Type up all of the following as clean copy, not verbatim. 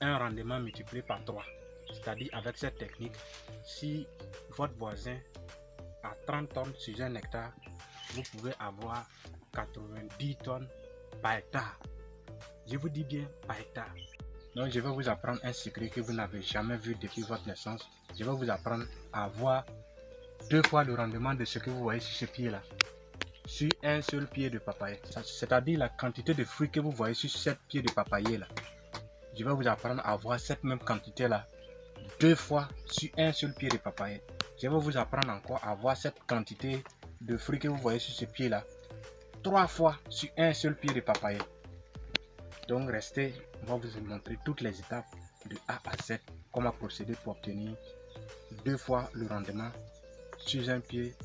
un rendement multiplié par 3. C'est-à-dire avec cette technique, si votre voisin a 30 tonnes sur un hectare, vous pouvez avoir 90 tonnes par hectare. Je vous dis bien par hectare. Donc je vais vous apprendre un secret que vous n'avez jamais vu depuis votre naissance. Je vais vous apprendre à avoir 2 fois le rendement de ce que vous voyez sur ce pied-là, sur un seul pied de papaye. C'est-à-dire la quantité de fruits que vous voyez sur 7 pieds de papaye là. Je vais vous apprendre à avoir cette même quantité-là 2 fois sur un seul pied de papaye. Je vais vous apprendre encore à avoir cette quantité de fruits que vous voyez sur ce pied-là 3 fois sur un seul pied de papaye. Donc restez, on va vous montrer toutes les étapes de A à Z, comment procéder pour obtenir 2 fois le rendement sur un pied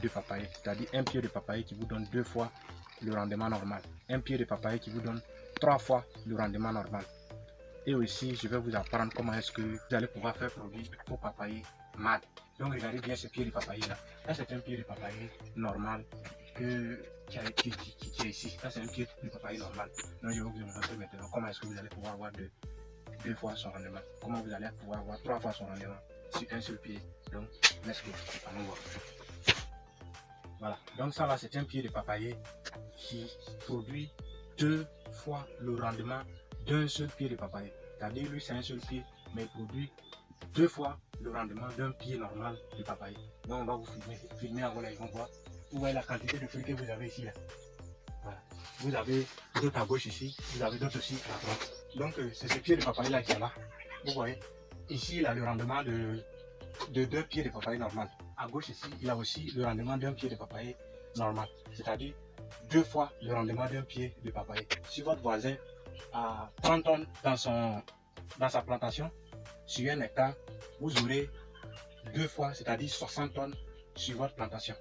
de papaye. C'est-à-dire un pied de papaye qui vous donne 2 fois le rendement normal. Un pied de papaye qui vous donne 3 fois le rendement normal. Et aussi, je vais vous apprendre comment est-ce que vous allez pouvoir faire produire vos papayers mâles. Donc regardez bien ce pied de papaye là. Là c'est un pied de papaye normal qui est ici. Là c'est un pied de papaye normal. Donc je vais vous montrer maintenant comment est-ce que vous allez pouvoir avoir 2 fois son rendement. Comment vous allez pouvoir avoir 3 fois son rendement sur un seul pied. Donc let's go, allons voir. Voilà, donc ça là c'est un pied de papaye qui produit 2 fois le rendement d'un seul pied de papaye. C'est-à-dire lui c'est un seul pied, mais il produit 2 fois le rendement d'un pied normal de papaye. Donc on va vous filmer en voilà, ils vont voir. Vous voyez la quantité de fruits que vous avez ici là. Voilà. Vous avez d'autres à gauche ici, vous avez d'autres aussi à droite. Donc c'est ce pied de papaye là qui est là. Vous voyez, ici il a le rendement de 2 pieds de papaye normal. À gauche ici, il a aussi le rendement d'un pied de papaye normal. C'est-à-dire 2 fois le rendement d'un pied de papaye. Si votre voisin a 30 tonnes dans sa plantation, sur un hectare, vous aurez 2 fois, c'est-à-dire 60 tonnes sur votre plantation.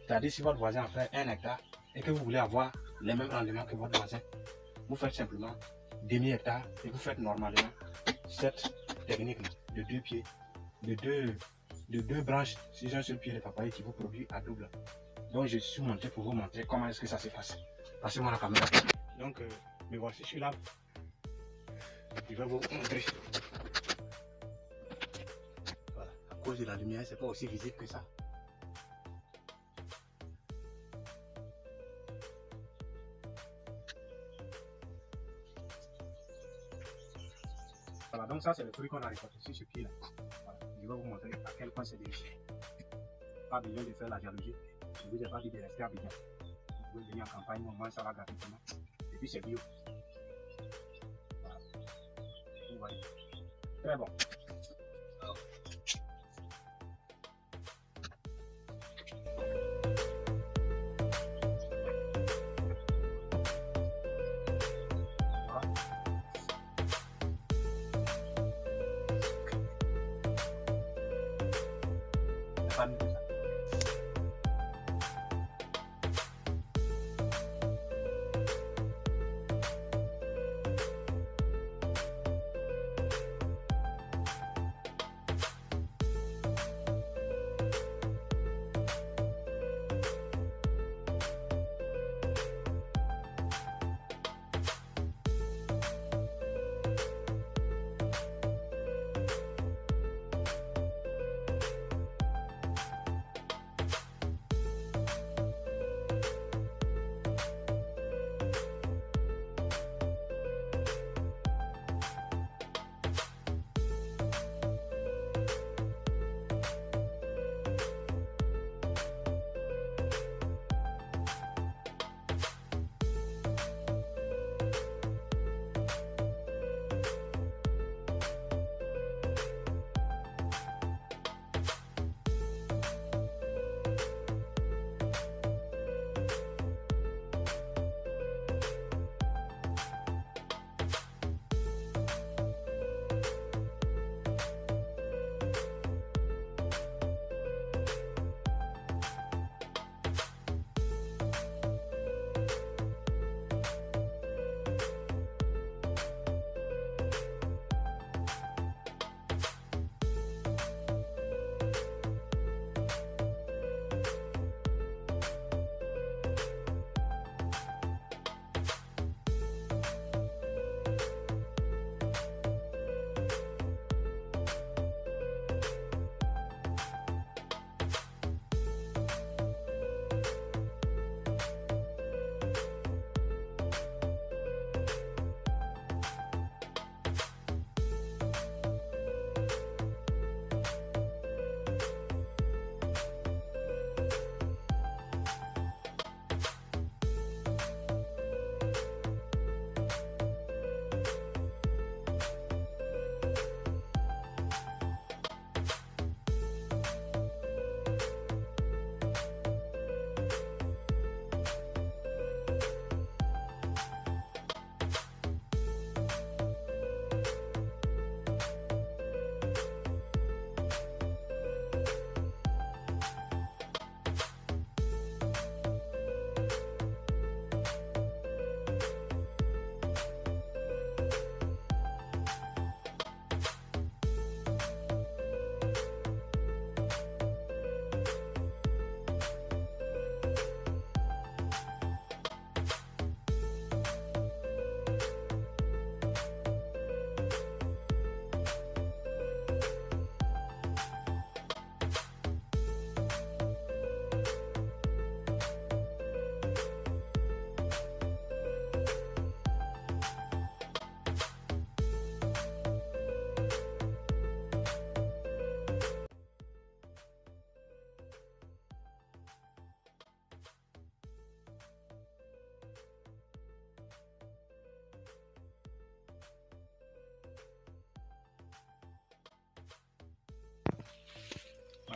C'est-à-dire si votre voisin a fait 1 hectare et que vous voulez avoir les mêmes rendements que votre voisin, vous faites simplement demi-hectare et vous faites normalement cette technique de 2 pieds, de deux branches sur un seul pied de papaye qui vous produit à double. Donc je suis monté pour vous montrer comment est-ce que ça se passe. Passez-moi la caméra. Donc me voici, je suis là. Je vais vous montrer. Voilà. À cause de la lumière, c'est pas aussi visible que ça. Voilà, donc ça c'est le fruit qu'on a récolté sur ce pied là. Voilà. Je vais vous montrer à quel point c'est délicieux. Pas besoin de faire la jalousie. Je vous ai pas dit de rester à Abidjan. Vous pouvez venir en campagne, au moins ça va gratuitement. Et puis c'est bio. Voilà. Vous voyez. Très bon. Voilà.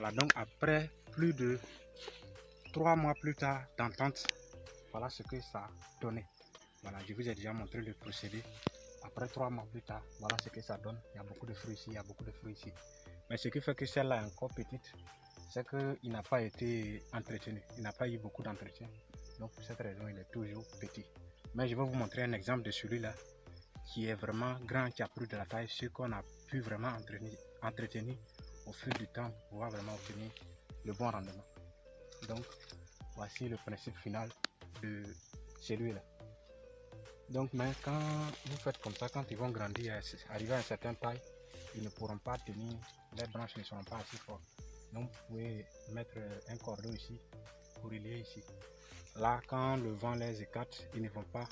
Voilà, donc après plus de 3 mois plus tard d'entente, voilà ce que ça donnait. Voilà, je vous ai déjà montré le procédé. Après 3 mois plus tard, voilà ce que ça donne. Il y a beaucoup de fruits ici, il y a beaucoup de fruits ici. Mais ce qui fait que celle-là est encore petite, c'est qu'il n'a pas été entretenu. Il n'a pas eu beaucoup d'entretien. Donc pour cette raison, il est toujours petit. Mais je vais vous montrer un exemple de celui-là qui est vraiment grand, qui a pris de la taille, ce qu'on a pu vraiment entretenir au fil du temps pour pouvoir vraiment obtenir le bon rendement. Donc voici le principe final de celui-là. Donc mais quand vous faites comme ça, quand ils vont grandir, arriver à une certaine taille, ils ne pourront pas tenir, les branches ne seront pas assez fortes. Donc vous pouvez mettre un cordon ici pour relier ici. Là, quand le vent les écarte, ils ne vont pas.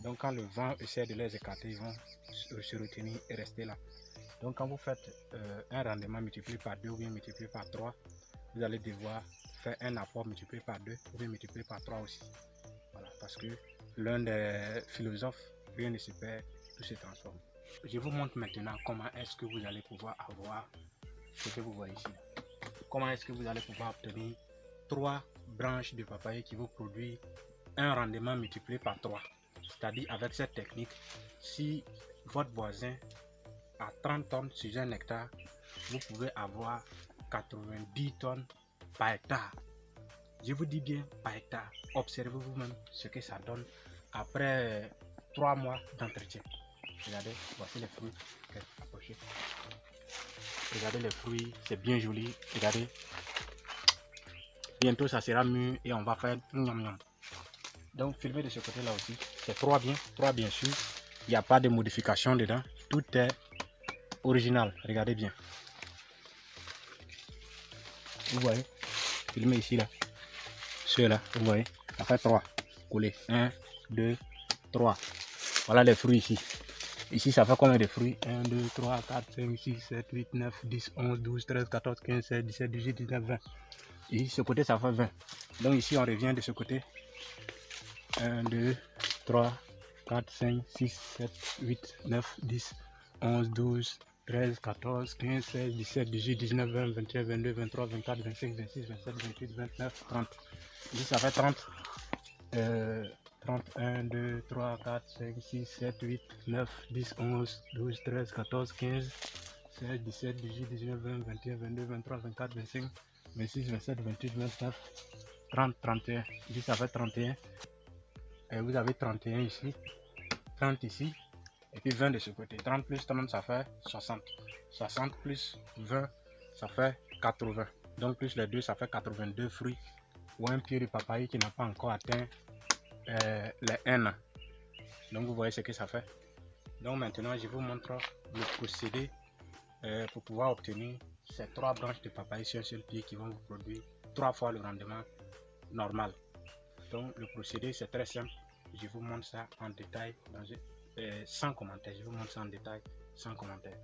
Donc quand le vent essaie de les écarter, ils vont se retenir et rester là. Donc quand vous faites un rendement multiplié par 2 ou bien multiplié par 3, vous allez devoir faire un apport multiplié par 2 ou bien multiplié par 3 aussi. Voilà, parce que l'un des philosophes, rien ne se perd, tout se transforme. Je vous montre maintenant comment est-ce que vous allez pouvoir avoir ce que vous voyez ici. Comment est-ce que vous allez pouvoir obtenir 3 branches de papaye qui vous produisent un rendement multiplié par 3. C'est-à-dire avec cette technique, si votre voisin a 30 tonnes sur un hectare, vous pouvez avoir 90 tonnes par hectare. Je vous dis bien par hectare. Observez vous-même ce que ça donne après 3 mois d'entretien. Regardez, voici les fruits. Okay, approchez. Regardez les fruits, c'est bien joli. Regardez. Bientôt ça sera mûr et on va faire miam miam. Donc filmez de ce côté là aussi. C'est 3 bien sûr. Il n'y a pas de modification dedans. Tout est original. Regardez bien. Vous voyez. Filmez ici là. Ceux-là, vous voyez. Ça fait 3. Collés. 1, 2, 3. Voilà les fruits ici. Ici ça fait combien de fruits? 1, 2, 3, 4, 5, 6, 7, 8, 9, 10, 11, 12, 13, 14, 15, 16, 17, 18, 19, 20. Ici ce côté ça fait 20. Donc ici on revient de ce côté. 1, 2, 3, 4, 5, 6, 7, 8, 9, 10, 11, 12, 13, 14, 15, 16, 17, 18, 19, 20, 21, 22, 23, 24, 25, 26, 27, 28, 29, 30. Ici ça fait 30. 31, 2, 3, 4, 5, 6, 7, 8, 9, 10, 11, 12, 13, 14, 15, 16, 17, 18, 19, 20, 21, 22, 23, 24, 25, 26, 27, 28, 29, 30, 31. Ici ça fait 31. Et vous avez 31 ici, 30 ici, et puis 20 de ce côté. 30 plus 30, ça fait 60. 60 plus 20, ça fait 80. Donc plus les deux, ça fait 82 fruits ou un pied de papaye qui n'a pas encore atteint les 1 an. Donc vous voyez ce que ça fait. Donc maintenant, je vous montre le procédé pour pouvoir obtenir ces 3 branches de papaye sur un seul pied qui vont vous produire 3 fois le rendement normal. Donc le procédé c'est très simple, je vous montre ça en détail sans commentaire, je vous montre ça en détail sans commentaire.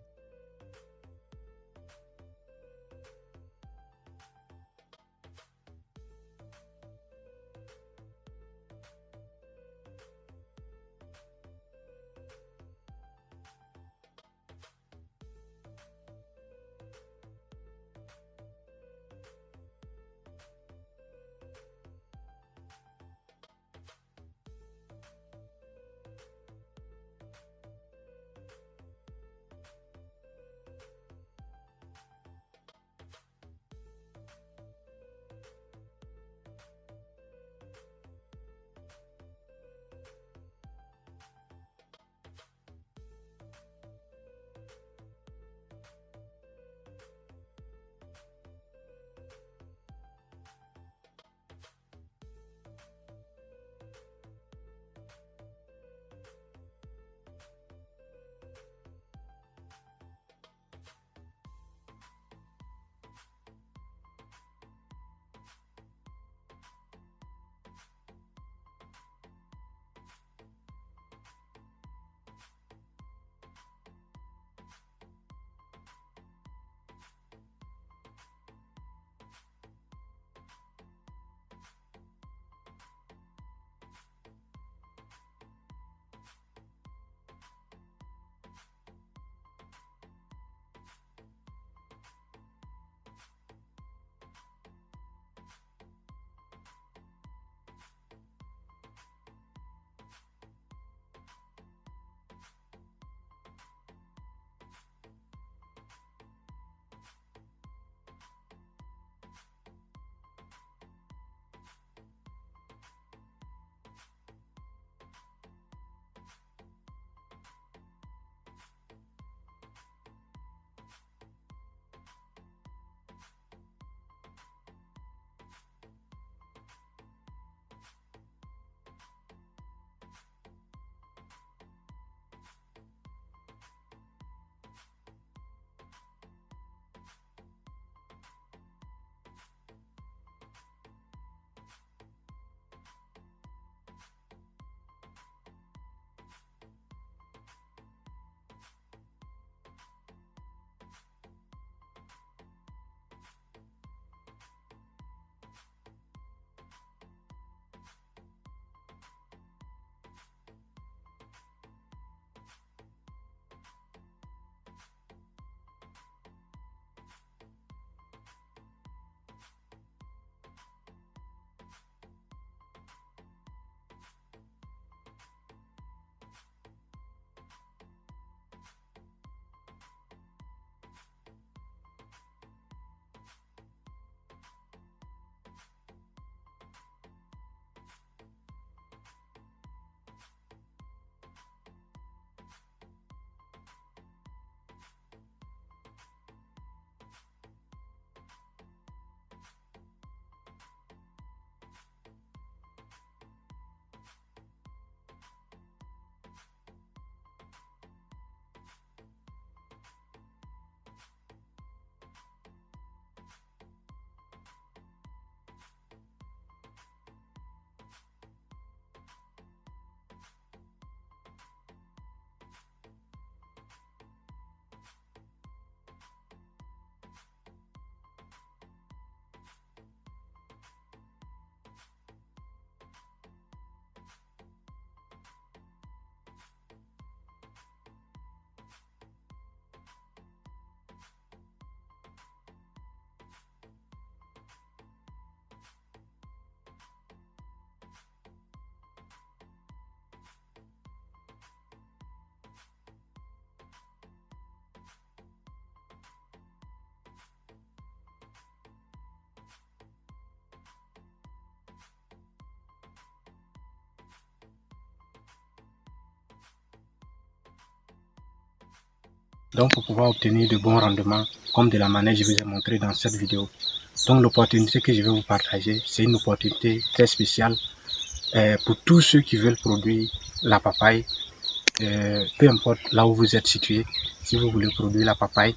Donc pour pouvoir obtenir de bons rendements, comme de la manière que je vous ai montré dans cette vidéo. Donc l'opportunité que je vais vous partager, c'est une opportunité très spéciale pour tous ceux qui veulent produire la papaye. Peu importe là où vous êtes situé, si vous voulez produire la papaye,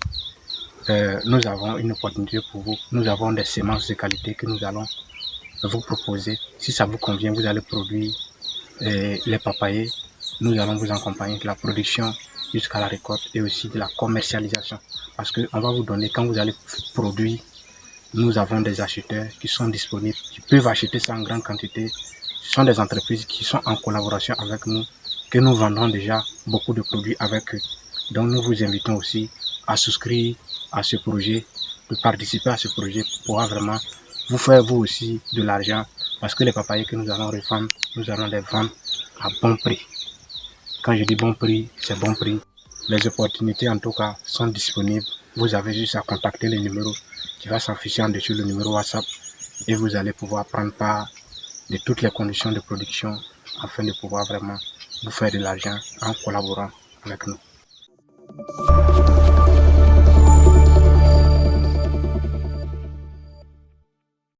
nous avons une opportunité pour vous. Nous avons des semences de qualité que nous allons vous proposer. Si ça vous convient, vous allez produire les papayers. Nous allons vous accompagner de la production jusqu'à la récolte et aussi de la commercialisation. Parce qu'on va vous donner, quand vous allez produire, nous avons des acheteurs qui sont disponibles, qui peuvent acheter ça en grande quantité. Ce sont des entreprises qui sont en collaboration avec nous, que nous vendons déjà beaucoup de produits avec eux. Donc nous vous invitons aussi à souscrire à ce projet, de participer à ce projet pour pouvoir vraiment vous faire vous aussi de l'argent. Parce que les papayers que nous allons revendre, nous allons les vendre à bon prix. Quand je dis bon prix, c'est bon prix. Les opportunités en tout cas sont disponibles. Vous avez juste à contacter le numéro qui va s'afficher en dessous, le numéro WhatsApp, et vous allez pouvoir prendre part de toutes les conditions de production afin de pouvoir vraiment vous faire de l'argent en collaborant avec nous.